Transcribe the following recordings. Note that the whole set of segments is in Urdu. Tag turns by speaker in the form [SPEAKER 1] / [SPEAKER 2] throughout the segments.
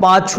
[SPEAKER 1] 5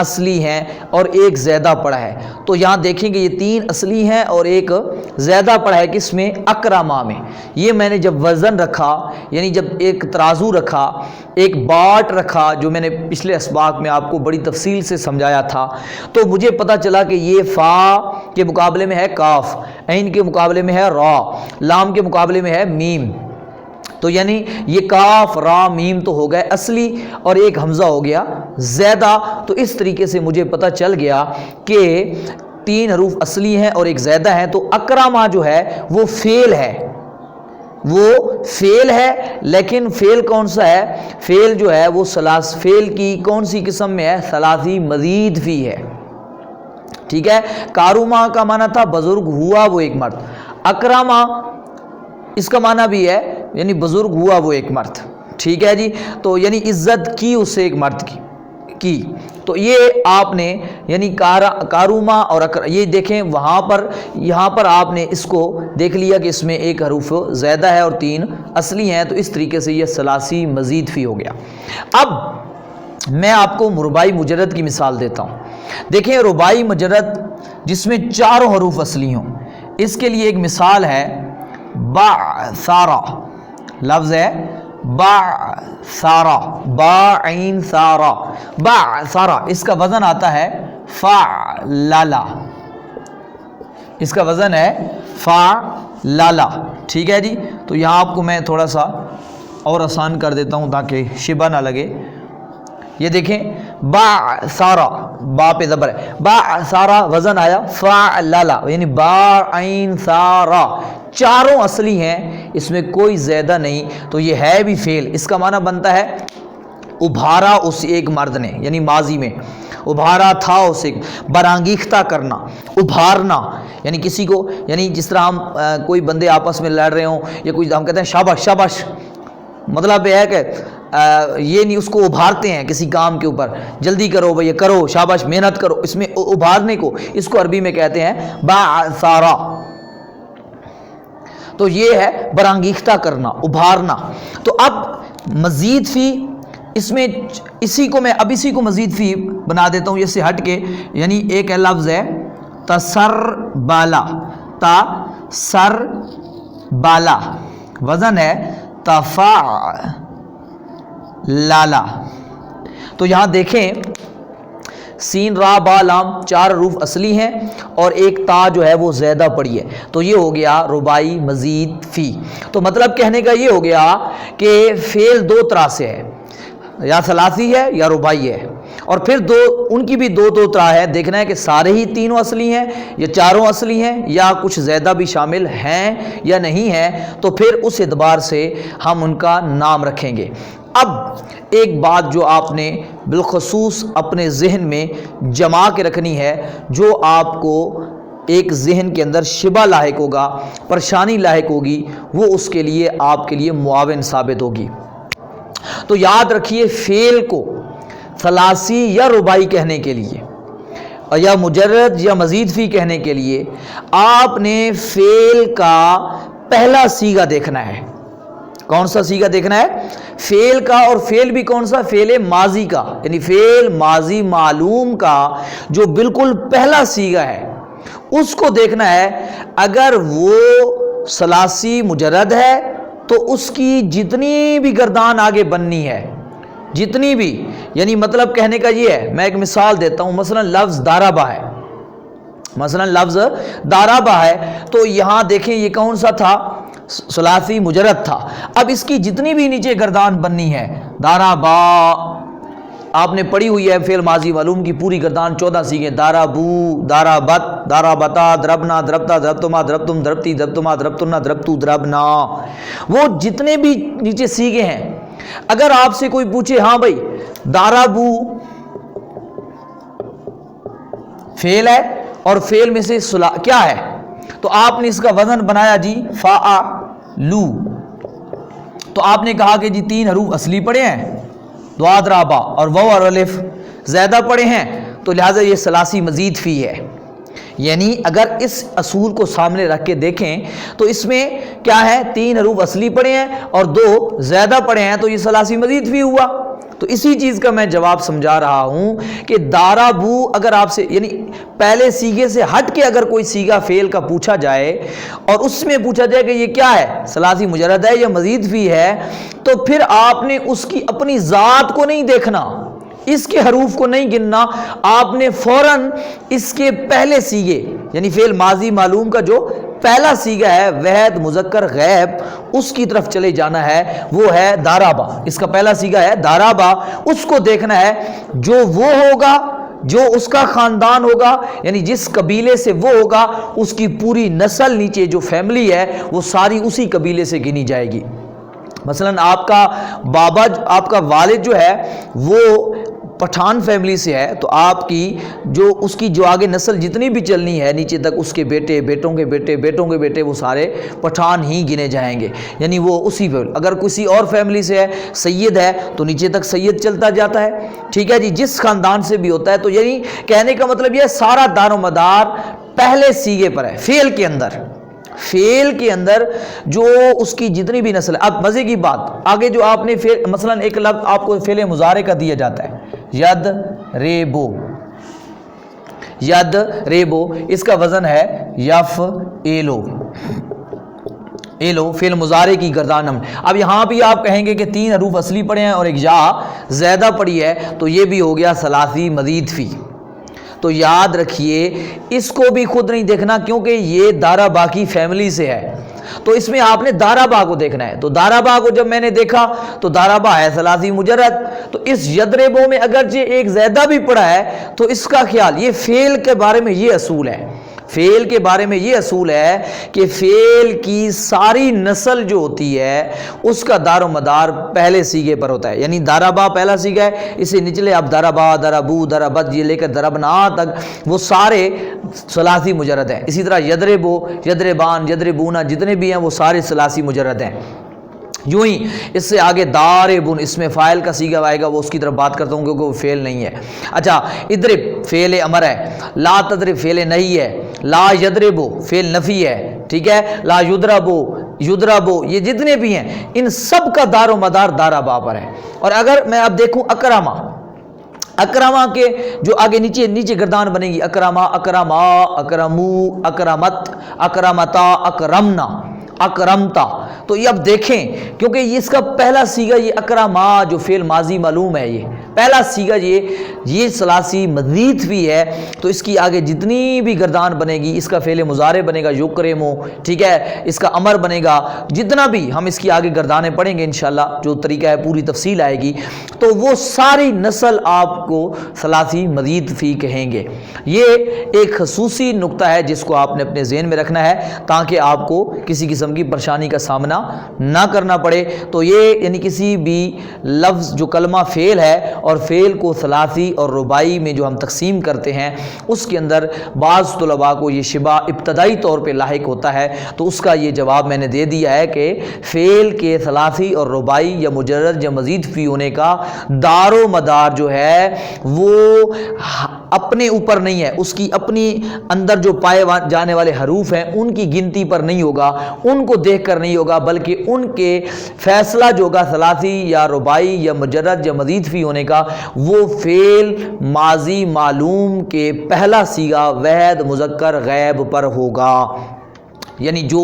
[SPEAKER 1] اصلی ہیں اور ایک زیادہ پڑا ہے. تو یہاں دیکھیں گے یہ 3 اصلی ہیں اور ایک زیادہ پڑا ہے. کس میں؟ اکرما میں. یہ میں نے جب وزن رکھا یعنی جب ایک ترازو رکھا، ایک باٹ رکھا، جو میں نے پچھلے اسباق میں آپ کو بڑی تفصیل سے سمجھایا تھا، تو مجھے پتہ چلا کہ یہ فا کے مقابلے میں ہے کاف، عین کے مقابلے میں ہے را، لام کے مقابلے میں ہے میم. تو یعنی یہ کاف را میم تو ہو گئے اصلی اور ایک حمزہ ہو گیا زیادہ. تو اس طریقے سے مجھے پتہ چل گیا کہ 3 حروف اصلی ہیں اور ایک زیادہ ہیں. تو اکرما جو ہے وہ فعل ہے، وہ فعل ہے. لیکن فعل کون سا ہے؟ فعل جو ہے وہ فعل کی کون سی قسم میں ہے؟ ثلاثی مزید فی ہے. ٹھیک ہے. کاروما کا معنی تھا بزرگ ہوا وہ ایک مرد. اکرما اس کا معنی بھی ہے یعنی بزرگ ہوا وہ ایک مرد. ٹھیک ہے جی. تو یعنی عزت کی اس سے ایک مرد کی. تو یہ آپ نے یعنی کاروما اور یہ دیکھیں وہاں پر، یہاں پر آپ نے اس کو دیکھ لیا کہ اس میں ایک حروف زیادہ ہے اور 3 اصلی ہیں. تو اس طریقے سے یہ ثلاثی مزید فی ہو گیا. اب میں آپ کو رباعی مجرد کی مثال دیتا ہوں. دیکھیں رباعی مجرد جس میں 4 حروف اصلی ہوں، اس کے لیے ایک مثال ہے بعثارا. لفظ ہے بعثارا، با عین سارا، بعثارا. اس کا وزن آتا ہے فعللا، اس کا وزن ہے فعللا. ٹھیک ہے جی. تو یہاں آپ کو میں تھوڑا سا اور آسان کر دیتا ہوں تاکہ شبہ نہ لگے. یہ دیکھیں بعثارا، با پہ زبر ہے، بعثارا وزن آیا فعللا یعنی با عین سارا. 4 اصلی ہیں، اس میں کوئی زیادہ نہیں. تو یہ ہے بھی فعل. اس کا معنی بنتا ہے ابھارا اس ایک مرد نے، یعنی ماضی میں ابھارا تھا اسے. برانگیختہ کرنا، ابھارنا یعنی کسی کو، یعنی جس طرح ہم کوئی بندے آپس میں لڑ رہے ہوں یا کوئی، ہم کہتے ہیں شاباش شاباش. مطلب یہ ہے کہ یہ نہیں، اس کو ابھارتے ہیں کسی کام کے اوپر، جلدی کرو بھئی کرو، شاباش محنت کرو. اس میں ابھارنے کو، اس کو عربی میں کہتے ہیں بعثارا. تو یہ ہے برانگیختہ کرنا، ابھارنا. تو اب مزید فی، اس میں اسی کو میں اب اسی کو مزید فی بنا دیتا ہوں یہ سے ہٹ کے. یعنی ایک لفظ ہے تسر بالا، تا سر بالا، وزن ہے تفا لالا. تو یہاں دیکھیں سین را با لام 4 حروف اصلی ہیں اور ایک تا جو ہے وہ زیادہ پڑی ہے. تو یہ ہو گیا رباعی مزید فی. تو مطلب کہنے کا یہ ہو گیا کہ فعل 2 طرح سے ہے، یا ثلاثی ہے یا رباعی ہے. اور پھر ان کی بھی 2 طرح ہے. دیکھنا ہے کہ سارے ہی 3 اصلی ہیں یا 4 اصلی ہیں یا کچھ زیادہ بھی شامل ہیں یا نہیں ہیں. تو پھر اس اعتبار سے ہم ان کا نام رکھیں گے. اب ایک بات جو آپ نے بالخصوص اپنے ذہن میں جما کے رکھنی ہے، جو آپ کو ایک ذہن کے اندر شبہ لاحق ہوگا، پریشانی لاحق ہوگی، وہ اس کے لیے آپ کے لیے معاون ثابت ہوگی. تو یاد رکھیے فعل کو ثلاثی یا رباعی کہنے کے لیے یا مجرد یا مزید فی کہنے کے لیے آپ نے فعل کا پہلا صیغہ دیکھنا ہے. کون سا صیغہ دیکھنا ہے؟ فعل کا. اور فعل بھی کون سا؟ فعل ماضی کا، یعنی فعل ماضی معلوم کا جو بالکل پہلا صیغہ ہے اس کو دیکھنا ہے. اگر وہ ثلاثی مجرد ہے تو اس کی جتنی بھی گردان آگے بننی ہے، جتنی بھی، یعنی مطلب کہنے کا یہ ہے، میں ایک مثال دیتا ہوں. مثلا لفظ دارابا ہے، مثلا لفظ دارابا ہے. تو یہاں دیکھیں یہ کون سا تھا؟ ثلاثی مجرد تھا. اب اس کی جتنی بھی نیچے گردان بننی ہے، دارابا آپ نے پڑھی ہوئی ہے فعل ماضی معلوم کی پوری گردان 14 سیغے، دارابو، دارابت، دارابتا، دربنا، دربتا، دربتما، دربتم، دربتی، دربتما، دربتنا، دربتو، دربنا. وہ جتنے بھی نیچے سیغے ہیں، اگر آپ سے کوئی پوچھے ہاں بھائی دارابو فعل ہے اور فعل میں سے کیا ہے، تو آپ نے اس کا وزن بنایا جی فاعلو. تو آپ نے کہا کہ جی 3 حروف اصلی پڑے ہیں، دعاد رابا اور واو اور الف زیادہ پڑے ہیں، تو لہٰذا یہ ثلاثی مزید فی ہے. یعنی اگر اس اصول کو سامنے رکھ کے دیکھیں تو اس میں کیا ہے؟ 3 حروف اصلی پڑے ہیں اور 2 زیادہ پڑے ہیں، تو یہ ثلاثی مزید فی ہوا. تو اسی چیز کا میں جواب سمجھا رہا ہوں کہ دارابو اگر آپ سے یعنی پہلے سیغے سے ہٹ کے اگر کوئی سیغہ فعل کا پوچھا جائے اور اس میں پوچھا جائے کہ یہ کیا ہے، ثلاثی مجرد ہے یا مزید فی ہے، تو پھر آپ نے اس کی اپنی ذات کو نہیں دیکھنا، اس کے حروف کو نہیں گننا، آپ نے فوراً اس کے پہلے سیغے یعنی فعل ماضی معلوم کا جو پہلا سیغہ ہے واحد مذکر غائب، اس کی طرف چلے جانا ہے، وہ ہے دارابا، اس کا پہلا سیغہ ہے دارابا، اس کو دیکھنا ہے جو وہ ہوگا جو اس کا خاندان ہوگا، یعنی جس قبیلے سے وہ ہوگا اس کی پوری نسل نیچے جو فیملی ہے وہ ساری اسی قبیلے سے گنی جائے گی۔ مثلا آپ کا بابا، آپ کا والد جو ہے وہ پٹھان فیملی سے ہے، تو آپ کی جو اس کی جو آگے نسل جتنی بھی چلنی ہے نیچے تک، اس کے بیٹے، بیٹوں کے بیٹے، بیٹوں کے بیٹے، وہ سارے پٹھان ہی گنے جائیں گے، یعنی وہ اسی فیملی۔ اگر کسی اور فیملی سے ہے، سید ہے، تو نیچے تک سید چلتا جاتا ہے، ٹھیک ہے جی، جس خاندان سے بھی ہوتا ہے۔ تو یعنی کہنے کا مطلب یہ سارا دار و مدار پہلے سیغے پر ہے، فعل کے اندر جو اس کی جتنی بھی نسل ہے۔ اب مزے کی بات، آگے جو آپ نے مثلا ایک لفظ آپ کو فعل مضارع کا دیا جاتا ہے، ید ریبو، ید ریبو، اس کا وزن ہے یف ایلو، ایلو فعل مضارع کی گردان۔ اب یہاں بھی آپ کہیں گے کہ 3 حروف اصلی پڑے ہیں اور ایک یا زیادہ پڑی ہے، تو یہ بھی ہو گیا ثلاثی مزید فی۔ تو یاد رکھیے اس کو بھی خود نہیں دیکھنا، کیونکہ یہ دارابا کی فیملی سے ہے، تو اس میں آپ نے دارابا کو دیکھنا ہے۔ تو دارابا کو جب میں نے دیکھا تو دارابا ہے ثلاثی مجرد، تو اس یدربو میں اگرچہ ایک زیادہ بھی پڑا ہے تو اس کا خیال، یہ فعل کے بارے میں یہ اصول ہے، فعل کے بارے میں یہ اصول ہے کہ فعل کی ساری نسل جو ہوتی ہے اس کا دار و مدار پہلے سیغے پر ہوتا ہے، یعنی دارابا پہلا سیغہ ہے، اسے نچلے اب دارابا، دارابو، دارابت، یہ لے کر دربنا تک وہ سارے ثلاثی مجرد ہیں۔ اسی طرح یدربو، یدربان، یدربونا جتنے بھی ہیں وہ سارے ثلاثی مجرد ہیں۔ یوں ہی اس سے آگے داربن، اس میں فاعل کا سیغہ آئے گا، وہ اس کی طرف بات کرتا ہوں کیونکہ وہ فعل نہیں ہے۔ اچھا، ادرب فعل امر ہے، لا تدرب فعل نہیں ہے، لا یدربو فعل نفی ہے، ٹھیک ہے، لا یدربو، یدربو، یہ جتنے بھی ہیں ان سب کا دار و مدار دارابا پر ہے۔ اور اگر میں اب دیکھوں اکرما، اکرما کے جو آگے نیچے گردان بنے گی، اکرما، اکرما، اکرمو، اکرمت، اکرمتا، اکرمنا، اکرمتا، تو یہ اب دیکھیں کیونکہ یہ اس کا پہلا سیغہ یہ اکرما جو فعل ماضی معلوم ہے، یہ پہلا سیغہ یہ ثلاثی مزید بھی ہے، تو اس کی آگے جتنی بھی گردان بنے گی، اس کا فعل مضارع بنے گا یکرمو، ٹھیک ہے، اس کا امر بنے گا، جتنا بھی ہم اس کی آگے گردانیں پڑھیں گے انشاءاللہ، جو طریقہ ہے پوری تفصیل آئے گی، تو وہ ساری نسل آپ کو ثلاثی مزید فی کہیں گے۔ یہ ایک خصوصی نقطہ ہے جس کو آپ نے اپنے ذہن میں رکھنا ہے تاکہ آپ کو کسی قسم کی پریشانی کا سامنا نہ کرنا پڑے۔ تو یہ یعنی کسی بھی لفظ جو کلمہ فعل ہے اور فعل کو ثلاثی اور رباعی میں جو ہم تقسیم کرتے ہیں، اس کے اندر بعض طلباء کو یہ شبہ ابتدائی طور پہ لاحق ہوتا ہے، تو اس کا یہ جواب میں نے دے دیا ہے کہ فعل کے ثلاثی اور رباعی یا مجرد یا مزید فی ہونے کا دار و مدار جو ہے وہ اپنے اوپر نہیں ہے، اس کی اپنی اندر جو پائے جانے والے حروف ہیں ان کی گنتی پر نہیں ہوگا، ان کو دیکھ کر نہیں ہوگا، بلکہ ان کے فیصلہ جو ہوگا ثلاثی یا رباعی یا مجرد یا مزید فی ہونے کا، وہ فعل ماضی معلوم کے پہلا سیغہ واحد مذکر غائب پر ہوگا، یعنی جو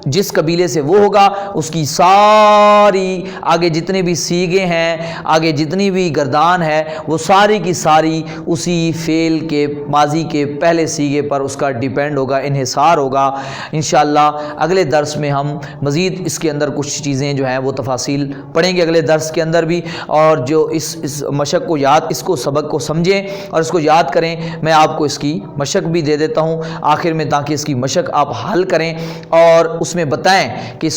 [SPEAKER 1] جس قبیلے سے وہ ہوگا اس کی ساری آگے جتنے بھی سیغے ہیں، آگے جتنی بھی گردان ہے، وہ ساری کی ساری اسی فعل کے ماضی کے پہلے سیغے پر اس کا ڈیپینڈ ہوگا، انحصار ہوگا۔ انشاءاللہ اگلے درس میں ہم مزید اس کے اندر کچھ چیزیں جو ہیں وہ تفاصیل پڑھیں گے اگلے درس کے اندر بھی، اور جو اس مشق کو اس کو سبق کو سمجھیں اور اس کو یاد کریں۔ میں آپ کو اس کی مشق بھی دے دیتا ہوں آخر میں تاکہ اس کی مشق آپ حل کریں اور اس میں بتائیں کہ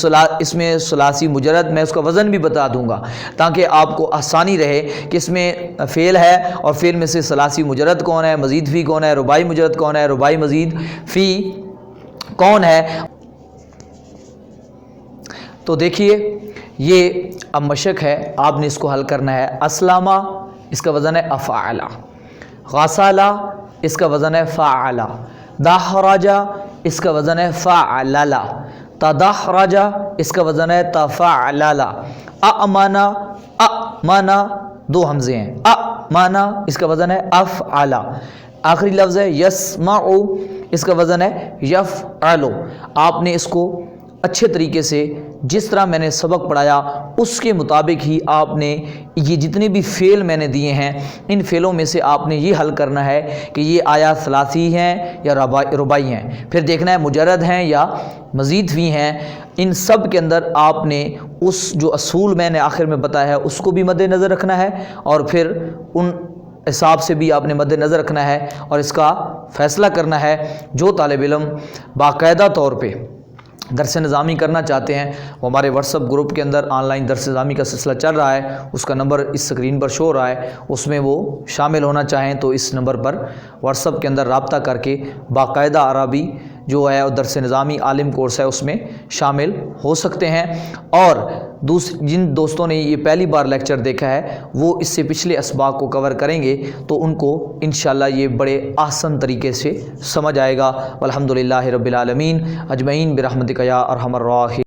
[SPEAKER 1] اس میں ثلاثی مجرد، میں اس کا وزن بھی بتا دوں گا تاکہ آپ کو آسانی رہے کہ اس میں فعل ہے اور فعل میں سے ثلاثی مجرد کون ہے، مزید فی کون ہے، رباعی مجرد کون ہے، رباعی مزید فی کون ہے۔ تو دیکھیے یہ اب مشق ہے، آپ نے اس کو حل کرنا ہے۔ اسلامہ اس کا وزن ہے افعلا، غسالہ اس کا وزن ہے فعلا، دحرجہ اس کا وزن ہے فعللا، تدحرجہ اس کا وزن ہے تفعللا، امنا دو حمزے ہیں، مانا اس کا وزن ہے افعل، آخری لفظ ہے یسمع، اس کا وزن ہے یفعل۔ آپ نے اس کو اچھے طریقے سے جس طرح میں نے سبق پڑھایا اس کے مطابق ہی آپ نے یہ جتنے بھی فعل میں نے دیے ہیں ان فعلوں میں سے آپ نے یہ حل کرنا ہے کہ یہ آیا ثلاثی ہیں یا رباعی ہیں، پھر دیکھنا ہے مجرد ہیں یا مزید بھی ہیں۔ ان سب کے اندر آپ نے اس جو اصول میں نے آخر میں بتایا ہے اس کو بھی مد نظر رکھنا ہے، اور پھر ان حساب سے بھی آپ نے مد نظر رکھنا ہے اور اس کا فیصلہ کرنا ہے۔ جو طالب علم باقاعدہ طور پہ درس نظامی کرنا چاہتے ہیں وہ ہمارے واٹس ایپ گروپ کے اندر آن لائن درس نظامی کا سلسلہ چل رہا ہے، اس کا نمبر اس سکرین پر شو ہو رہا ہے، اس میں وہ شامل ہونا چاہیں تو اس نمبر پر واٹس ایپ کے اندر رابطہ کر کے باقاعدہ عربی جو ہے درس نظامی عالم کورس ہے اس میں شامل ہو سکتے ہیں۔ اور جن دوستوں نے یہ پہلی بار لیکچر دیکھا ہے وہ اس سے پچھلے اسباق کو کور کریں گے تو ان کو انشاءاللہ یہ بڑے آسان طریقے سے سمجھ آئے گا۔ والحمدللہ رب العالمین اجمعین برحمتک یا ارحم الراحمین۔